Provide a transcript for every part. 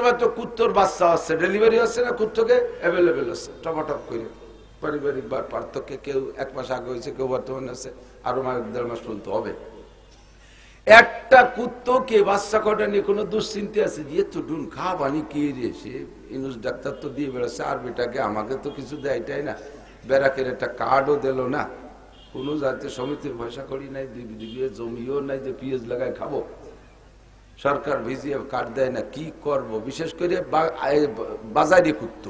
সময় তো কুত্তর বাচ্চা আছে, ডেলিভারি হচ্ছে না, কুত্তকে অ্যাভেলেবেল আছে টপাটপ করে। পারিবারিক বা পার্থক্যে কেউ 1 মাস আগে হয়েছে, কেউ বর্তমানে আছে, আরো 1.5 মাস পর্যন্ত হবে। একটা কুত্তকে বাচ্চা কটা নিয়ে কোনো দুশ্চিন্তা আছে যে তো ডুন খা বানি কে রে, সে ইনুস ডাক্তার তো দিয়ে বেড়াচ্ছে, আর বেটাকে আমাকে তো কিছু দেয় এটাই না, ব্যারাকের একটা কার্ডও দিল না, কোনো জাতীয় সমিতির পয়সা করি নাই, দিদিয়ে জমিও নাই যে পিএস লাগায় খাবো, সরকার ভিজিয়ে কার্ড দেয় না, কি করব। বিশেষ করে বাজারে কুত্ত,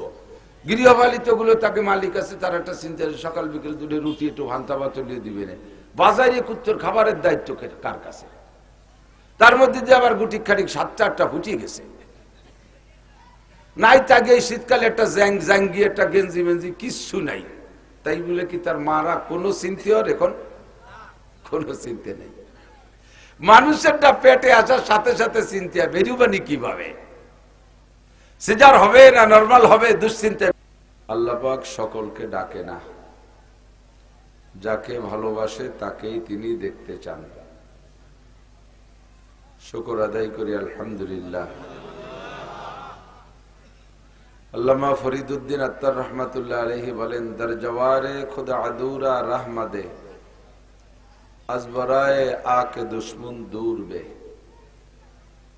গৃহপালিত গুলো তাকে মালিক আছে, তার একটা চিন্তা, সকাল বিকেল দুটো রুটি একটু ভান্তা ভাত চলিয়ে দিবে না। বাজারে কুত্তর খাবারের দায়িত্ব কার কাছে? তার মধ্যে যে আবার গুটি খাটিক 7-8টা ফুটিয়ে গেছে, নাই তাকে শীতকালে একটা জাঙ্গি একটা গেঞ্জি মেঞ্জি কিচ্ছু নাই, তাই বলে কি তার মারা কোনো চিন্তা? এখন কোনো চিন্তা নেই। মানুষেরটা পেটে আসার সাথে সাথে চিন্তা, বেরুবানি কিভাবে, সিজার হবে না নরমাল হবে, দুশ্চিন্তা। আল্লাহ পাক সকলকে ডাকে না, যাকে ভালোবাসে তাকেই তিনি দেখতে চান। শুকর আদায় করি আলহামদুলিল্লাহ। আল্লামা ফরিদুদ্দিন আত্তার রহমাতুল্লাহ আলাইহি বলেন, দর জওয়ারে খুদ আদুরা রাহমাদে আজবরায়ে আকে দুশ্মন দূর বে।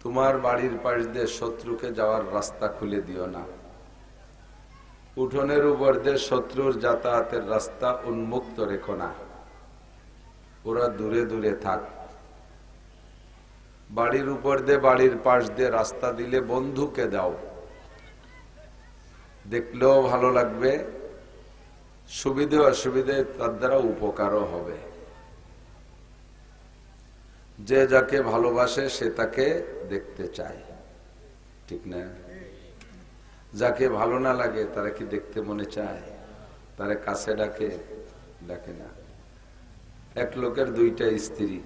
তোমার বাড়ির পাশ দিয়ে শত্রুকে যাওয়ার রাস্তা খুলে দিও না, উঠোনের উপর দিয়ে শত্রুর যাতায়াতের রাস্তা উন্মুক্ত রেখো না, ওরা দূরে দূরে থাক। বাড়ির উপর দিয়ে বাড়ির পাশ দিয়ে রাস্তা দিলে বন্ধুকে দাও, দেখলেও ভালো লাগবে, সুবিধে অসুবিধে তার দ্বারা উপকারও হবে। যে যাকে ভালোবাসে সে তাকে দেখতে চায়, ঠিক না? যাকে ভালো না লাগে তারা কি দেখতে মনে চায়? তারা কাছে ডাকে? ডাকে না। এক লোকের 2টা স্ত্রী,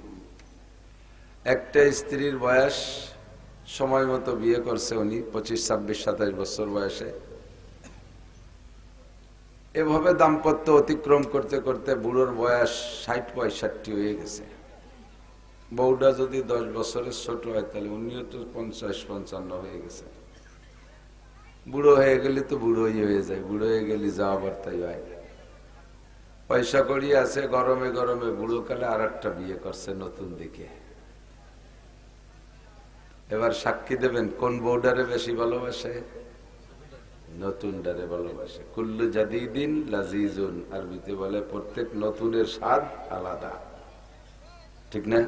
একটা স্ত্রীর বয়স সময় মতো বিয়ে করছে উনি 25, 26, 27 বছর বয়সে। এভাবে দাম্পত্য অতিক্রম করতে করতে বুড়োর বয়স 60-65 হয়ে গেছে। বউটা যদি 10 বছরের ছোট হয় তাহলে উনিও তো 50-55 হয়ে গেছে। বুড়ো হয়ে গেলে তো বুড়োই হয়ে যায়, বুড়ো হয়ে গেলে যাওয়া বার্তাই হয়। পয়সা করি আছে, গরমে গরমে বুড়ো কালে আর একটা বিয়ে করছে নতুন দিকে। এবার সাক্ষী দেবেন কোন বউডারে বেশি ভালোবাসে? নতুন ডারে ভালোবাসে। কুল্লু জাদিদিন লাজিজুন, আরবিতে বলে প্রত্যেক নতুনের স্বাদ আলাদা, ঠিক না?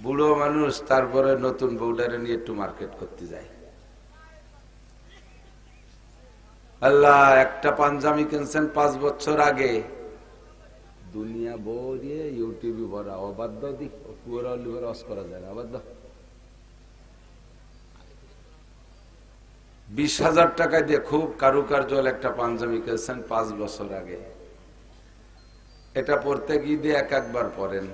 বুড়ো মানুষ তারপরে নতুন বউডারে নিয়ে একটু মার্কেট করতে যায়। আল্লাহ একটা পাঞ্জাবি কিনছেন 5 বছর আগে, দুনিয়া বড়িয়ে ইউটিউবে ভরা, অবাধ্য দিক পুরো লিভার অস করা যায় না, অবাধ্য। 20,000 টাকা দিয়ে খুব কারুকার্য একটা পাঞ্জাবি কিনছেন 5 বছর আগে, এটা পড়তে গিয়ে দিয়ে একবার পরেন,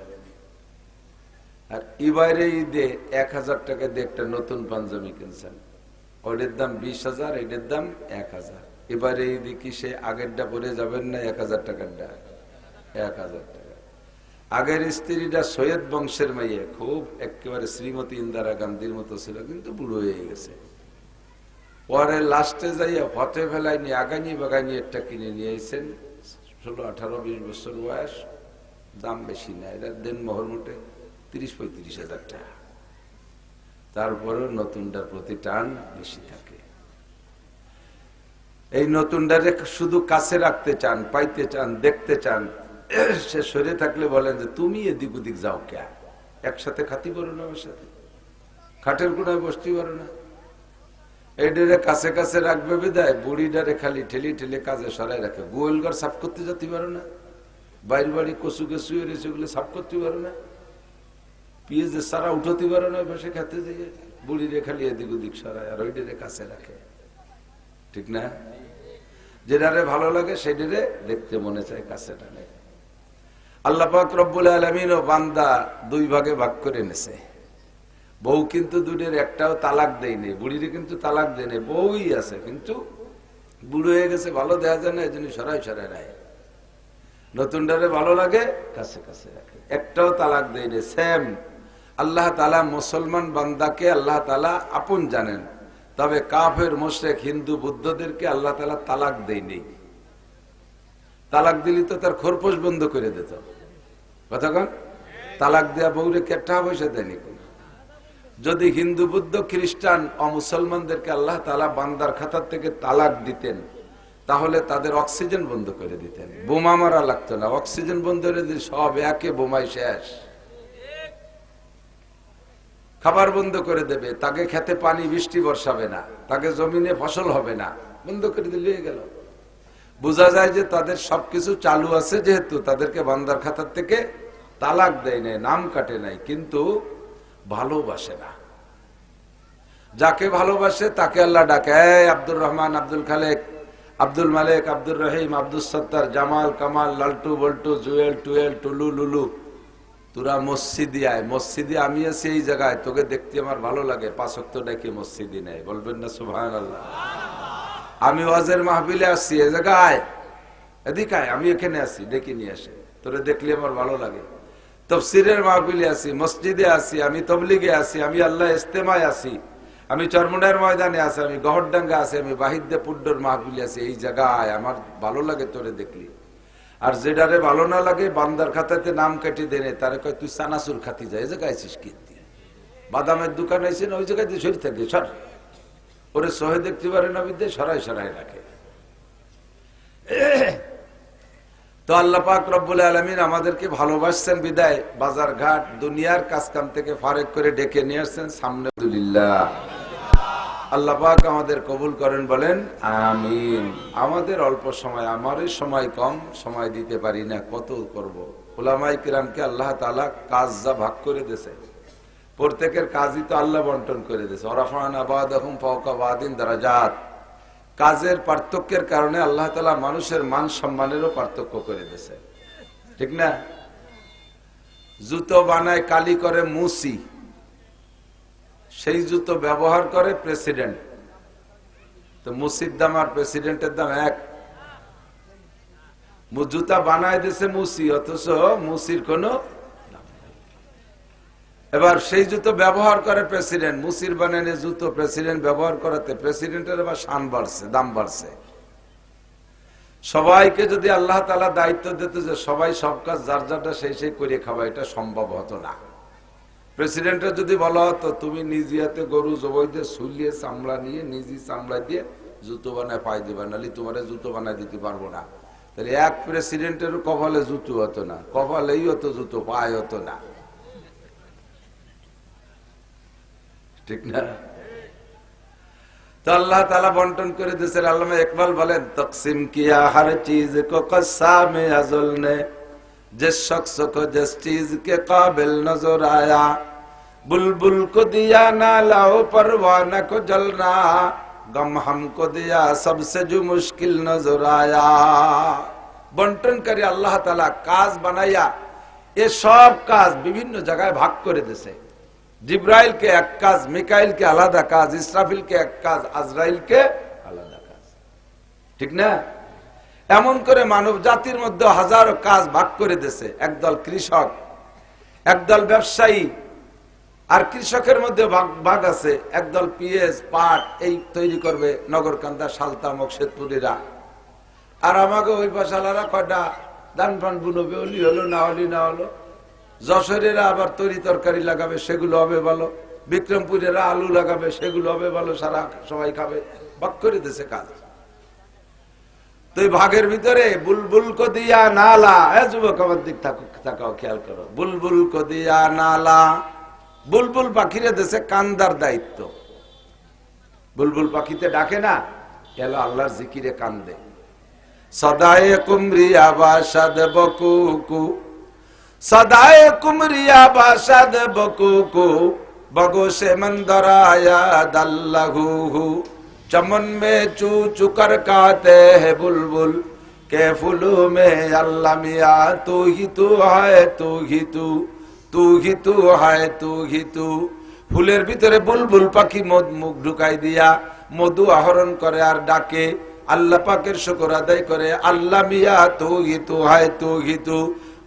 আর এবারে ঈদে 1,000 টাকা দিয়ে একটা নতুন পাঞ্জাবি কিনছেন, ওটার দাম 20,000, এটার দাম 1,000। এবারে ঈদে কি সে আগেরটা পরে যাবেন না 1,000 টাকারটা? 1,000 টাকা। আগের স্ত্রীটা সৈয়দ বংশের মেয়ে, খুব একেবারে শ্রীমতী ইন্দিরা গান্ধীর মতো ছিল, কিন্তু বুড়ো হয়ে গেছে। পরে লাস্টে যাইয়া হতে ফেলায় নিয়ে আগানি বাগানি একটা কিনে নিয়ে এসেছেন, 16, 18, 20 বছর বয়স, দাম বেশি না, এটা দেন মোহর মোটে 30-35 হাজার টাকা। তারপরেও নতুনটার প্রতি টান বেশি থাকে। এই নতুনটারে শুধু কাছে রাখতে চান, পাইতে চান, দেখতে চান। সে সরে থাকলে বলেন যে তুমি এদিক ওদিক যাও কে, একসাথে খাতি পারো না, ওর সাথে খাটের কোনায় বসতে পারো না। এই ডেরে কাছে কাছে রাখবে বিদায় বুড়ি ডারে খালি ঠেলি ঠেলে কাজে সরাই রাখে। গোয়েলঘর সাফ করতে যেতে পারো না, বাইর বাড়ি কচু কে শুয়ে রয়েছে ওগুলো সাফ করতে পারো না, পিঁয়াজের সারা উঠতে পারো না, বসে খেতে যেয়ে বুড়ি রে খালি এদিক ওদিক সরায়, আর ওই ডেরে কাছে রাখে, ঠিক না? যেটারে ভালো লাগে সেটারে দেখতে মনে চায়, কাছে টানে। আল্লাহ পাক রব্বুল আলামিন ও বান্দা 2 ভাগে ভাগ করে নেছে। বউ কিন্তু দুটোর একটাও তালাক দেয়নি, বুড়িরে কিন্তু তালাক দেয়নি, বউই আছে, কিন্তু বুড়ো হয়ে গেছে, ভালো দেখা যায় না, এই জন্য সরাই সরাই রায়। নতুনটারে ভালো লাগে, কাছে কাছে রাখে, একটাও তালাক দেয়নি। সেম আল্লাহ তাআলা মুসলমান বান্দাকে আল্লাহ তাআলা আপন জানেন, তবে কাফের মুশরিক হিন্দু বৌদ্ধদেরকে আল্লাহ তাআলা তালাক দেয়নি। তালাক দিলি তো তার খোরপোশ বন্ধ করে দিত। কথা কন, তালাক দেয়া বউরে কে টাকা পয়সা দেয়নি। যদি হিন্দু বৌদ্ধ খ্রিস্টান ও মুসলমানদেরকে আল্লাহ তাআলা বান্দার খাতার থেকে তালাক দিতেন, তাহলে তাদের অক্সিজেন বন্ধ করে দিতেন, বোমা মারা লাগতো না। অক্সিজেন বন্ধ করে দিলে সব একে বোমায় শেষ। খাবার বন্ধ করে দেবে, তাকে খেতে পানি বৃষ্টি বর্ষাবে না, তাকে জমিনে ফসল হবে না, বন্ধ করে দিলে গেল। বোঝা যায় যে তাদের সবকিছু চালু আছে, যেহেতু তাদেরকে বান্দার খাতার থেকে তালাক দেয় নাই, নাম কাটে নাই, কিন্তু ভালোবাসে না। যাকে ভালোবাসে তাকে আল্লাহ ডাকে, আব্দুর রহমান, আব্দুল খালেক, আব্দুল মালিক, আব্দুর রহিম, আব্দুল সত্তার, জামাল, কামাল, লালটু, বল্টু, জুয়েল, টুয়েল, টুলু, লুলু, তোরা মসজিদে আয়। মসজিদে আমি আছি এই জায়গায়, তোকে দেখতে আমার ভালো লাগে, 5 ওয়াক্ত ডাকি মসজিদে নেয়, বলবেন না সুবহানাল্লাহ? আমি ওয়াজের মাহফিলে আসছি, এই জায়গায় এদিকে আয়, আমি এখানে আছি, ডেকে নিয়ে আসে, তোরে দেখলে আমার ভালো লাগে। তাফসীরের মাহফিলে আছি, মসজিদে আছি, আমি তবলিগে আছি, আমি আল্লাহ ইস্তেমায় আছি, আমি চরমুনার ময়দানে আছি, আমি গহরডাঙ্গা আছি, আমি বাহিদ্দে পুড্ডর মাহফিলে আছি, এই জায়গায় আমার ভালো লাগে তোরে দেখলি। আর যেটারে ভালো না লাগে বান্দার খাতাতে নাম কেটে দেনে, তারে কয় তুই চানাচুর খাতি যায়, এই জায়গায় আছিস কি? বাদামের দোকান আইসি না, ওই জায়গায় দিয়ে সরি থাকে, সর, ওরে সহে দেখতে পারে না, বিদ্যে সরাই সরাই রাখে। তো আল্লাহ পাক রব্বুল আলামিন আমাদেরকে ভালোবাসছেন বিদায় বাজার ঘাট দুনিয়ার কাজ কাম থেকে ফারেক করে ডেকে নিয়ে আসছেন সামনে। আলহামদুলিল্লাহ, আল্লাহ পাক আমাদের কবুল করেন, বলেন আমিন। আমাদের অল্প সময়, আমারই সময় কম, সময় দিতে পারি না, কত করব। উলামায়ে কিরামকে আল্লাহ তাআলা কাজ যা ভাগ করে দিয়েছে, প্রত্যেকের কাজই তো আল্লাহ বন্টন করে দিয়েছে। ওয়ারাফা'না বা'দাহুম ফাওকা বা'দিন দারাজাত। কাজের পার্থক্যের কারণে আল্লাহ তাআলা মানুষের মান সম্মানেরও পার্থক্য করে দিয়েছে, ঠিক না? জুতো বানায় কালি করে মুসি, সেই জুতো ব্যবহার করে প্রেসিডেন্ট। তো মুসির দাম আর প্রেসিডেন্টের দাম এক? জুতা বানায় দিয়েছে মুসি, অথচ মুসির কোনো। এবার সেই জুতো ব্যবহার করে প্রেসিডেন্ট, মুসির বানানো জুতো প্রেসিডেন্ট ব্যবহার করাতে প্রেসিডেন্টের আবার শান বাড়ছে, দাম বাড়ছে। সবাইকে যদি আল্লাহ তাআলা দায়িত্ব দিত যে সবাই সব কাজ যার যারটা সেই সেই করে খাওয়া, এটা সম্ভব হতো না। প্রেসিডেন্টের যদি বলা হতো তুমি নিজে হাতে গরু জবাই দিয়ে শুলিয়ে চামড়া নিয়ে নিজে চামড়া দিয়ে জুতো বানায় পাই দিবা, নাহলে তোমার জুতো বানায় দিতে পারবো না, তাহলে এক প্রেসিডেন্টের কপালে জুতো হতো না, কপালেই হতো জুতো, পায়ে হতো না, ঠিক না? তো আল্লাহ তাআলা বন্টন করে দিয়েছেন। আল্লামা ইকবাল বলেন, তকসিম কিয়া হর চিজ কো কসামে আজল নে, जिस शख्स को जिस चीज के काबिल नजर आया, बुलबुल को दिया नालाओ परवाना को जलना, गम हमको दिया सबसे जो मुश्किल नजर आया। বন্টন করে আল্লাহ তাআলা কাজ বানাইয়া এ সব কাজ বিভিন্ন জায়গায় ভাগ করে দিয়েছে। জিব্রাইলকে এক কাজ, মিকাইলকে আলাদা কাজ, ইসরাফিলকে এক কাজ, আজরাইলকে আলাদা কাজ, ঠিক না? এমন করে মানব জাতির মধ্যে হাজারো কাজ ভাগ করে দিয়েছে। একদল কৃষক, একদল ব্যবসায়ী, আর কৃষকের মধ্যে ভাগ আছে, একদল পিএস পাট এই তৈরি করবে নগরকান্দা, সালতা, মকসেদপুরীরা, আর আমাকে ওই পাশালারা কয়টা ধান ফান বুনবে, অলি হলো না অলি না হলো। যশোরেরা আবার তরি তরকারি লাগাবে, সেগুলো হবে ভালো। বিক্রমপুরেরা আলু লাগাবে, সেগুলো হবে ভালো, সারা সবাই খাবে। ভাগ করে দিয়েছে কাজ। তো এই ভাগের ভিতরে বুলবুল কো দিয়া নালা, যুবক আমার দিক তাকাও, খেয়াল করো, বুলবুল কো দিয়া নালা, বুলবুল পাখিরে দেশে কান্দার দায়িত্ব। বুলবুল পাখিতে ডাকে না, এলো আল্লাহর জিকিরে কান্দে। সদায়ে কুমরিয়া বাসাদ বকুকু, সদায়ে কুমরিয়া বাসাদ বকুকু, বগোশে মন্দরায়া দাল্লাহু, चमन में चू चुकर काते है बुलबुल के फूलों में अल्लाह मिया, तू ही तू है, तू ही तू, तू ही तू है, तू ही तू। ফুলের ভিতরে বুলবুল পাখি মুখ ঢুকাই দিয়া মধু আহরণ করে আর ডাকে, আল্লাহ পাকের শুকর আদায় করে, আল্লাহ মিয়া তু হি তু হায় তু হি তু।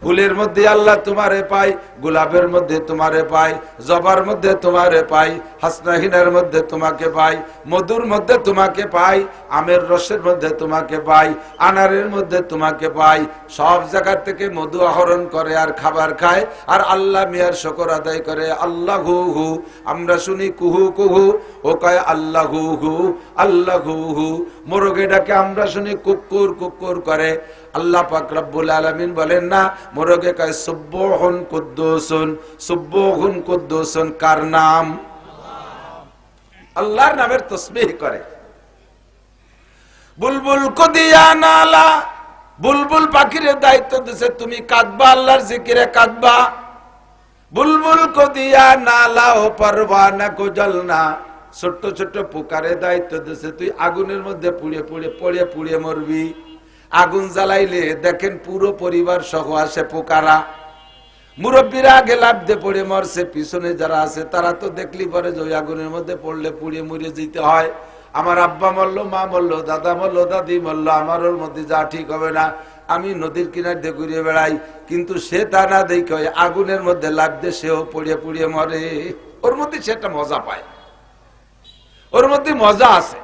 ফুলের মধ্যে আল্লাহ তোমারে পাই, গোলাপের মধ্যে তোমারে পাই, জবার মধ্যে তোমারে পাই, হাসনাহিনের মধ্যে তোমাকে পাই, মধুর মধ্যে তোমাকে পাই, আমের রসের মধ্যে তোমাকে পাই, আনারের মধ্যে তোমাকে পাই। সব জায়গা থেকে মধু আহরণ করে আর খাবার খায়, আর আল্লাহ মিয়ার শুকর আদায় করে। আল্লাহ হু হু, আমরা শুনি কুহু কুহু, ও কয় আল্লাহ হু হু, আল্লাহ হু হু। মোরগে ডাকে, আমরা শুনি কুক্কুর কুক্কুর করে। আল্লাহ পাক রব্বুল আলামিন বলেন না, মোরগে কয় সুব্বুহুন কুদ্দুসুন। সুব্বুহুন কুদ্দুসুন কার নাম? আল্লাহর নামের তাসবিহ করে। বুলবুল কদিয়া নালা, বুলবুল পাখির দায়িত্ব দিছে তুমি কাঁদবা, আল্লাহর জিকিরে কাঁদবা। বুলবুল কদিয়া নালা ও পরওয়ানা কো জ্বলনা, ছোট্ট ছোট্ট পোকারে দায়িত্ব দিছে তুই আগুনের মধ্যে পুড়ে পুড়ে পড়ে পুড়ে মরবি। আগুন জ্বালাইলে দেখেন পুরো পরিবার সহ আসে পোকারা, মুরব্বীরা আগে লাফ দিয়ে পড়ে মরছে, পিছনে যারা আছে তারা তো দেখলি পরে যে ওই আগুনের মধ্যে পড়লে পুড়ে মুড়ে যেতে হয়। আমার আব্বা মরলো, মা মরলো, দাদা মরলো, দাদি মরলো, আমার ওর মধ্যে যা ঠিক হবে না। আমি নদীর কিনার দিয়ে ঘুরে বেড়াই, কিন্তু সে তা না দেখে আগুনের মধ্যে লাফ দিয়ে সেও পুড়িয়ে পুড়িয়ে মরে। ওর মধ্যে সে একটা মজা পায়, ওর মধ্যে মজা আছে,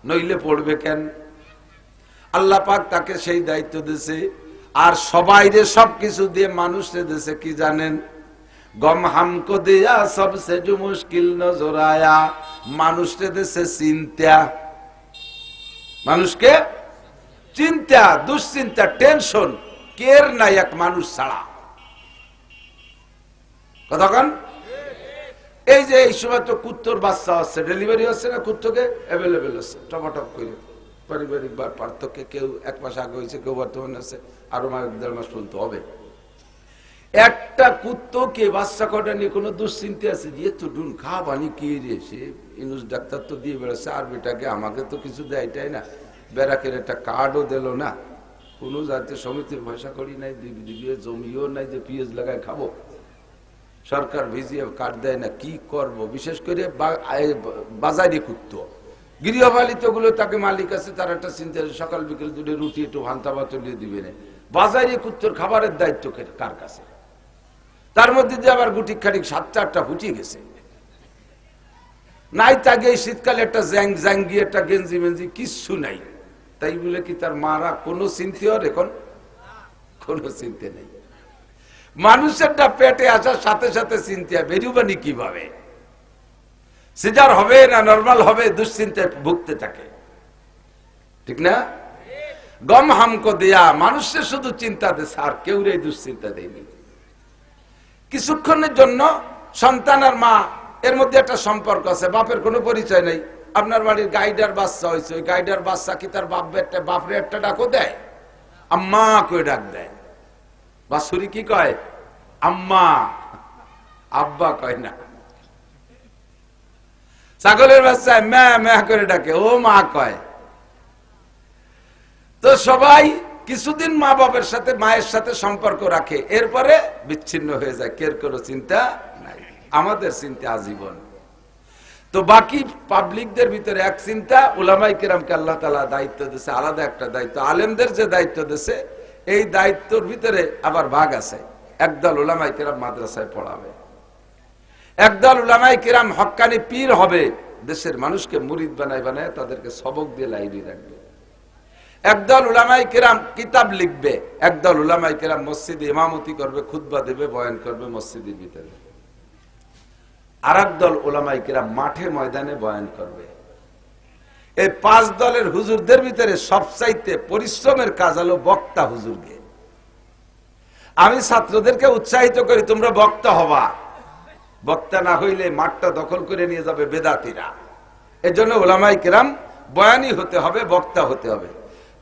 নইলে পড়বে কেন? আল্লাহ পাক তাকে সেই দায়িত্ব দিয়েছে। আর সবাইরে সবকিছু দিয়ে মানুষরে দিয়েছে কি জানেন? গম হামকো দিয়া সবসে जो মুশকিল নজর আয়া, মানুষরে দিয়েছে চিন্তা। মানুষকে চিন্তা, দুশ্চিন্তা, টেনশন কের নাই এক মানুষ ছাড়া। কতক্ষণ এই যে এই সময় তো কুত্তর বাচ্চা আছে, ডেলিভারি হচ্ছে না, কুত্তকে অ্যাভেলেবেল আছে টপাটপ করে। পারিবারিক পার্থক্যে কেউ এক মাস আগে হয়েছে, কেউ বর্তমানে আছে, আরো দেড় মাস চলতে হবে। একটা কুত্তকে বাচ্চা কটা নিয়ে কোনো দুশ্চিন্তা আছে? দিয়ে তো ডুন খা বানি কি রে, সে ইনুস ডাক্তার তো দিয়ে বেড়াচ্ছে, আর বেটাকে আমাকে তো কিছু দেয়, এটাই না, ব্যারাকের একটা কার্ডও দিল না, কোনো জাতীয় সমিতির পয়সা করি নাই, দিবিয়ে জমিও নাই যে পিএস লাগায় খাবো, সরকার ভিজিয়ে কার্ড দেয় না, কি করব? বিশেষ করে বাজারে কুত্তো, গৃহপালিত গুলো তাকে মালিক আছে, তার একটা চিন্তা, সকাল বিকেল দুটো রুটি একটু ভান্তা ভাত দিবে না। বাজারে কুত্তর খাবারের দায়িত্ব কার কাছে? তার মধ্যে যে আবার গুটি খাটিক 7-8টা ফুটিয়ে গেছে, নাই তাকে শীতকালে একটা জ্যাঙ্গি একটা গেঞ্জি মেঞ্জি কিচ্ছু নাই, তাই বলে কি তার মারা কোনো চিন্তা? এখন কোনো চিন্তা নেই। মানুষেরটা পেটে আসার সাথে সাথে চিন্তা, বেরুবানি কিভাবে, সিজার হবে না নরমাল হবে, দুশ্চিন্তায় ভুগতে থাকে, ঠিক না? গম হামকো দেয়া, মানুষের শুধু চিন্তা দিচ্ছে, আর কেউ এই দুশ্চিন্তা দেয়নি। কিছুক্ষণের জন্য সন্তান আর মা এর মধ্যে একটা সম্পর্ক আছে, বাপের কোনো পরিচয় নেই। আপনার বাড়ির গাইডার বাচ্চা হয়েছে, ওই গাইডার বাচ্চা কি তার বাপরে একটা ডাকও দেয়? আম্মা কই ডাক দেয়। বাসুরি কি কয়? আম্মা, আব্বা কয় না। ছাগলের বাচ্চা ম্যা ম্যা করে ডাকে, ও মা কয়। তো সবাই কিছুদিন মা বাবার সাথে মায়ের সাথে সম্পর্ক রাখে, এরপরে বিচ্ছিন্ন হয়ে যায়, কের কোনো চিন্তা নাই। আমাদের চিন্তা আজীবন। তো বাকি পাবলিকদের ভিতরে এক চিন্তা, উলামায়ে কেরামকে আল্লাহ তাআলা দায়িত্ব দিয়েছে, আলাদা একটা দায়িত্ব। আলেমদের যে দায়িত্ব দিয়েছে, এই দায়িত্বের ভিতরে আবার ভাগ আছে। একদল উলামায়ে কেরাম মাদ্রাসায় পড়াবে, একদল উলামায়ে কেরাম হক্কানি পীর হবে, দেশের মানুষকে মুরিদ বানায় বানায় তাদেরকে সবক দিয়ে লাইনে রাখবে। একদল উলামায়ে কেরাম কিতাব লিখবে, একদল উলামায়ে কেরাম মসজিদে ইমামতি করবে, খুতবা দেবে, বয়ান করবে মসজিদের ভিতরে। আর একদল উলামায়ে কেরাম মাঠে ময়দানে বয়ান করবে। এই 5 দলের হুজুরদের ভিতরে সবচাইতে পরিশ্রমের কাজ হলো বক্তা হুজুরকে। আমি ছাত্রদেরকে উৎসাহিত করি, তোমরা বক্তা হবা। বক্তা না হইলে মাঠটা দখল করে নিয়ে যাবে বেদাতীরা। এজন্য উলামায়ে কেরাম বয়ানি হতে হবে, বক্তা হতে হবে।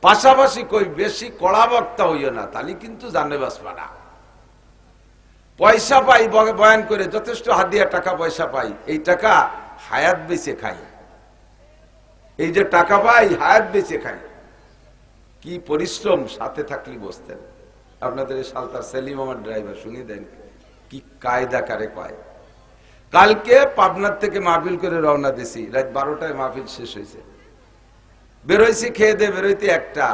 পাশাপাশি কই বেশি কড়া বক্তা হইও না, তাহলে কিন্তু জানে বাসবা না। পয়সা পাই বয়ান করে, যথেষ্ট হাদিয়া টাকা পয়সা পাই, এই টাকা হায়াত বেঁচে খাই। এই যে টাকা পাই হায়াত বেঁচে খাই, কি পরিশ্রম সাথে থাকলে বসতেন। আপনাদের সালতার সেলিম আমার ড্রাইভার, শুনি দেন কি কায়দা কারে কয়। কালকে পাবনার থেকে মাহফিল করে রওনা দিছি, রাত 12টায় মাহফিল শেষ হয়েছে। বেরোইছি খেয়ে দিয়ে বেরোইতে একটা,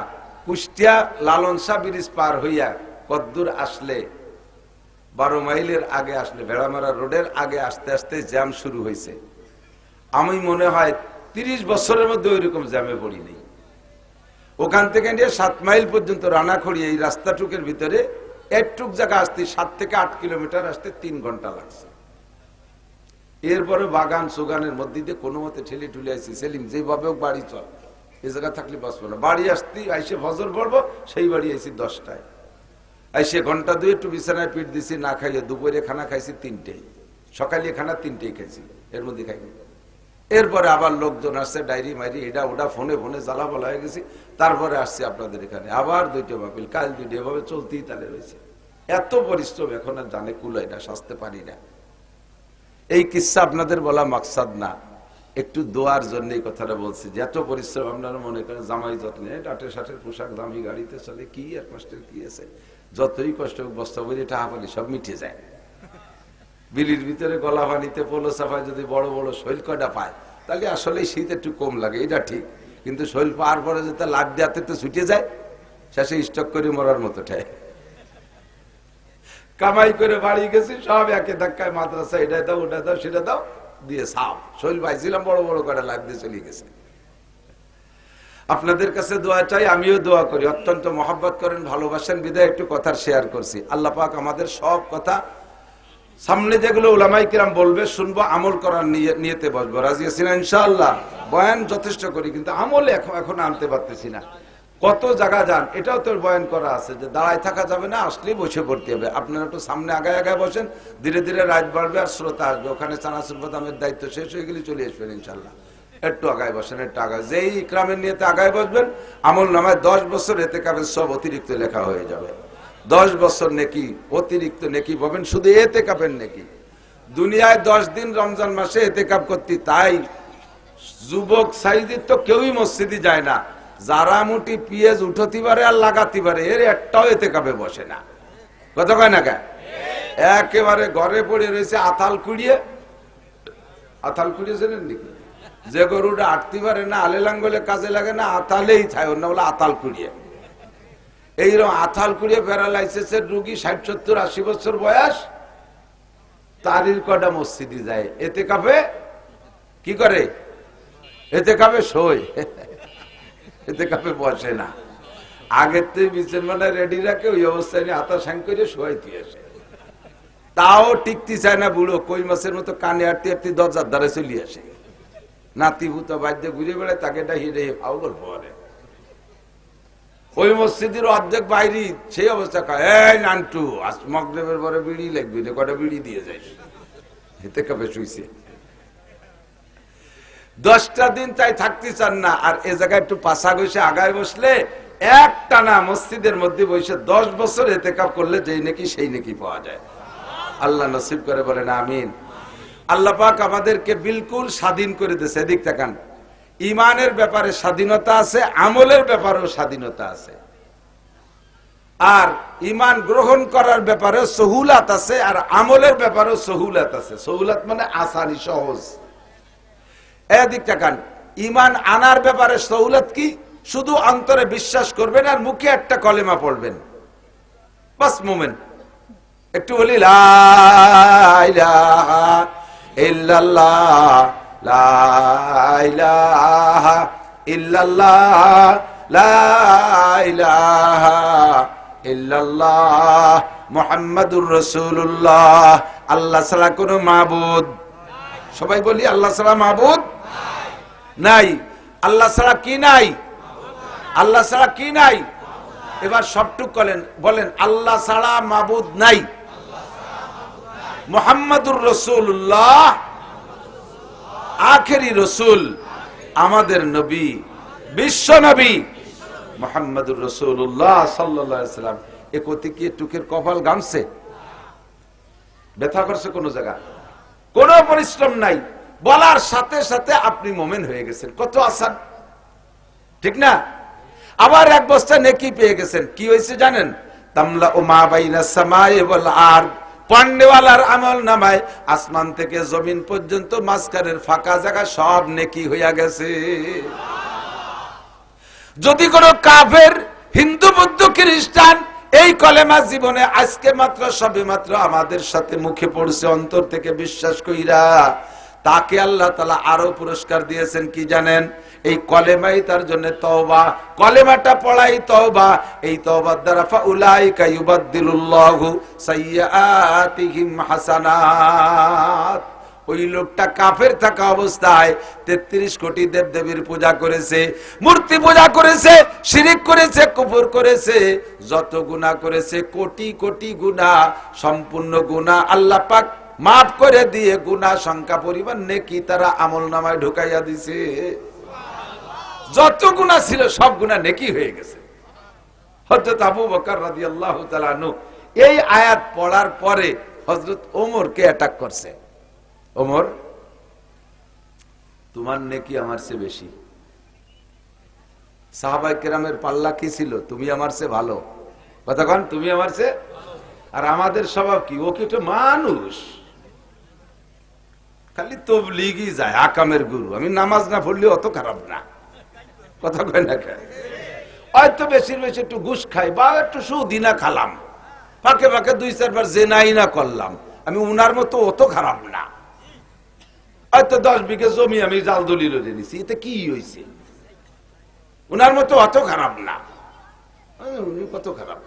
কুষ্টিয়া লালন শাহ ব্রিজ পার হইয়া কদ্দূর আসলে 12 মাইলের আগে আসলে ভেড়ামারা রোডের আগে আস্তে আস্তে জ্যাম শুরু হয়েছে। আমি মনে হয় 30 বছরের মধ্যে ওইরকম জ্যামে পড়িনি। ওখান থেকে নিয়ে 7 মাইল পর্যন্ত রানাখড়ি এই রাস্তাটুকের ভিতরে একটুক জায়গা আসতে 7 থেকে 8 কিলোমিটার আসতে 3 ঘন্টা লাগছে। এরপরে বাগান সুগানের মধ্যে দিয়ে কোনো মতে ঠেলে ঠুলে আসছি, সেলিম যেভাবে বাড়ি চল, এই জায়গা থাকলে বাঁচবো না। বাড়ি আসতে আইসে ফজর পড়বো, সেই বাড়ি আইসি 10টায়, আইসে ঘন্টা 2 একটু বিছানায় পিঠ দিছি, না খাইয়ে দুপুরে খানা খাইছি 3টে, সকালে খানা 3টেই খাইছি, এর মধ্যে খাইনি। এরপরে আবার লোকজন আসছে, ডায়েরি মাইরি এটা ওটা ফোনে ফোনে জ্বালা বলা হয়ে গেছি। তারপরে আসছে আপনাদের এখানে, আবার 2টে মাহফিল, কাল 2টে, এভাবে চলতেই তালে রয়েছে। এত পরিশ্রম এখন আর জানে কুলাই না, সাজতে পারি না। এই কিস্সা আপনাদের বলা মাকসাদ না, একটু দোয়ার জন্য এই কথাটা বলছি যে এত পরিশ্রম। আপনারা মনে করেন জামাই যত্নে টাটের সাটের পোশাক, দামি গাড়িতে চলে, কি আর কষ্টের কি আছে? যতই কষ্ট হোক বস্তা বইরে টাকা পালি সব মিটে যায়। বিলির ভিতরে গলা পানিতে পোলো চাপায় যদি বড় বড় শৈল কয়টা পায়, তাহলে আসলে শীত একটু কম লাগে, এটা ঠিক। কিন্তু শৈল পাওয়ার পরে যেটা লাভ দেওয়াতে তো ছুটে যায়, শেষে স্টক করে মরার মতো ঠায়। কামাই করে বাড়ি গেছি, সব একে ধাক্কায় মাদ্রাসা এটা দাও ওটা দাও সেটা দাও দিয়ে সাপ শৈল পাইছিলাম, বড় বড় করে লাভ দিয়ে চলে গেছে। আপনাদের কাছে দোয়া চাই, আমিও দোয়া করি, অত্যন্ত মহব্বত করেন, ভালোবাসেন, বিদায় একটু কথা শেয়ার করছি। আল্লাহ পাক আমাদের সব কথা সামনে যেগুলো উলামায়ে কিরাম বলবে শুনবো, আমল করার নিয়তে বসবো। রাজি আছি না ইনশাআল্লাহ? বয়ান যথেষ্ট করি, কিন্তু আমল এখন আনতে পারতেছি না। কত জায়গা যান, এটাও তো বয়ান করা আছে যে দাঁড়ায় থাকা যাবে না, আসলেই বসে পড়তে হবে। আপনারা একটু সামনে আগায় আগায় বসেন, ধীরে ধীরে রাত বাড়বে আর শ্রোতা আসবে। ওখানে চানাচুর বাদামের দায়িত্ব শেষ হয়ে গেলে চলে আসবেন ইনশাল্লাহ। একটু আগায় বসেন, একটু আগায়, যেই ইকরামের নিয়তে আগায় বসবেন, আমল নামায় 10 বছর এতেকাবের সব অতিরিক্ত লেখা হয়ে যাবে। 10 বছর নেকি, অতিরিক্ত নেকি পাবেন, শুধু এতেকাবের নেকি। দুনিয়ায় 10 দিন রমজান মাসে এতেকাব করতে, তাই যুবক সাইজের তো কেউই মসজিদে যায় না। যারা মুটি পিএস উঠতে পারে আর লাগাতে পারে, এর একটাও এতেকাবে বসে না। কত কয় না কে? একেবারে ঘরে পড়ে রয়েছে আতাল কুড়িয়ে। আতাল কুড়িয়ে জানেন নাকি? যে গরুটা আটতে পারে না, আলে লাঙ্গলে কাজে লাগে না, আতালেই থাকে, অন্য বলে আতাল কুড়িয়ে। এইরকম আতাল কুড়িয়ে প্যারালাইসিসের রুগী 60, 70, 80 বছর বয়স, তারির কটা মসজিদে যায়, এতেকাবে কি করে? এতেকাবে শোয়, এতেকাবে বসে না। আগের থেকে বিছানা রেডি রাখে, ওই অবস্থায় নিয়ে আতা সাং করে শোয়াইতে আসে। তাও টিকতে চায় না বুড়ো, কই মাছের মতো কানে আটতে আটতে দরজার দ্বারে চলে আসে। নাতি ভূত বাদ্যে ঘুরে বেড়ায়, তাকে ডাকিয়ে ফাও গল্প করে। ওই মসজিদের অর্ধেক বাইরে, সেই অবস্থা কয়, এই নান্টু আজ মগরিবের পরে বিড়ি লাগবে, কটা বিড়ি দিয়ে যাইস। এতে কাপে শুইছে 10টা দিন, তাই থাকতে চান না। আর এ জায়গায় একটু পাশা বসে আগায় বসলে, একটানা মসজিদের মধ্যে বসে 10 বছর এতেকাব করলে যেই নাকি সেই নাকি পাওয়া যায়। আল্লাহ নসিব করে, বলেন আমিন। আল্লাহ পাক আমাদেরকে বিলকুল স্বাধীন করে দিয়েছে। এদিক তাকান, ইমানের ব্যাপারে স্বাধীনতা আছে, আমলের ব্যাপারেও স্বাধীনতা আছে। আর ইমান গ্রহণ করার ব্যাপারে সহুলাত আছে, আর আমলের ব্যাপারেও সহুলাত আছে। সহুলাত মানে আসানি, সহজ। এদিক তাকান, ইমান আনার ব্যাপারে সহুলাত কি? শুধু অন্তরে বিশ্বাস করবেন আর মুখে একটা কলেমা পড়বেন, বাস মোমেন। একটু বলি লা ইলাহা ইল্লাল্লাহ, লা ইলাহা ইল্লাল্লাহ, লা ইলাহা ইল্লাল্লাহ, মুহাম্মাদুর রাসূলুল্লাহ। আল্লাহ ছাড়া কোনো মাবুদ, সবাই বলি আল্লাহ ছাড়া মাবুদ নাই। আল্লাহ ছাড়া কি নাই? আল্লাহ ছাড়া কি নাই? এবার সবটুক বলেন, আল্লাহ ছাড়া মাবুদ নাই। মুহাম্মাদুর রাসূলুল্লাহ আখেরি রসুল, আমাদের নবী, বিশ্ব নবী মুহাম্মাদুর রাসূলুল্লাহ সাল্লাল্লাহু আলাইহি ওয়াসাল্লাম। এ কতি কি টুকের কপাল গামছে? ব্যথা করছে কোন জায়গা? কোন পরিশ্রম নাই, বলার সাথে সাথে আপনি মোমেন হয়ে গেছেন। কত আসান, ঠিক না? আবার এক বস্তা নেকি পেয়ে গেছেন। কি হয়েছে জানেন? তামলা মা বাইনাস সামাই ওয়াল আরদ, পান্ডেওয়ালার আমল নামায় আসমান থেকে জমিন পর্যন্ত মাঝখানের ফাঁকা জায়গা সব নেকি হইয়া গেছে। যদি কোনো কাফের, হিন্দু, বৌদ্ধ, খ্রিস্টান এই কলেমা জীবনে আজকে মাত্র সবে মাত্র আমাদের সাথে মুখে পড়ছে, অন্তর থেকে বিশ্বাস কইরা তাকে আল্লাহ তাআলা আরো পুরস্কার দিয়েছেন কি জানেন? এই কলেমাই তার জন্য তওবা, কলেমাটা পড়াই তওবা। এই তওবার দ্বারা ফাউলাইকা ইউবাদদিলুল্লাহু সাইয়্যাতিহিম হাসানাত। ওই লোকটা কাফের থাকা অবস্থায় 33 কোটি দেবদেবীর পূজা করেছে, মূর্তি পূজা করেছে, শিরিক করেছে, কুফর করেছে, যত গুনাহ করেছে কোটি কোটি গুনাহ, সম্পূর্ণ গুনাহ আল্লাহ পাক মাফ করে দিয়ে গুনাহ সংখ্যা পরিমাণ নেকি তারা আমলনামায় ঢুকাইয়া দিছে। যত গুনাহ ছিল সব গুনাহ নেকি হয়ে গেছে। হযরত আবু বকর রাদিয়াল্লাহু তাআলা আনহু এই আয়াত পড়ার পরে হযরত ওমরকে অ্যাটাক করছে। ওমর, তোমার নেকি আমার চেয়ে বেশি। সাহাবায়ে কেরামের পাল্লা কি ছিল? তুমি আমার চেয়ে ভালো। কথা কন, তুমি আমার চেয়ে। আর আমাদের স্বভাব কি? ও কি একটা মানুষ, খালি তবলিগই যায়, আকামের গুরু। আমি নামাজ না পড়লে অত খারাপ না। কথা কয় না কেন? হয়তো বেশি বেশি একটু ঘুষ খাই বা একটু সুদিনা খালাম, ফাঁকে ফাঁকে 2-4 বার জেনাই না করলাম, আমি উনার মতো অত খারাপ না। হয়তো 10 বিঘা জমি আমি জাল দলিল নিছি, এতে কি হয়েছে? উনার মতো অত খারাপ না। উনি কত খারাপ।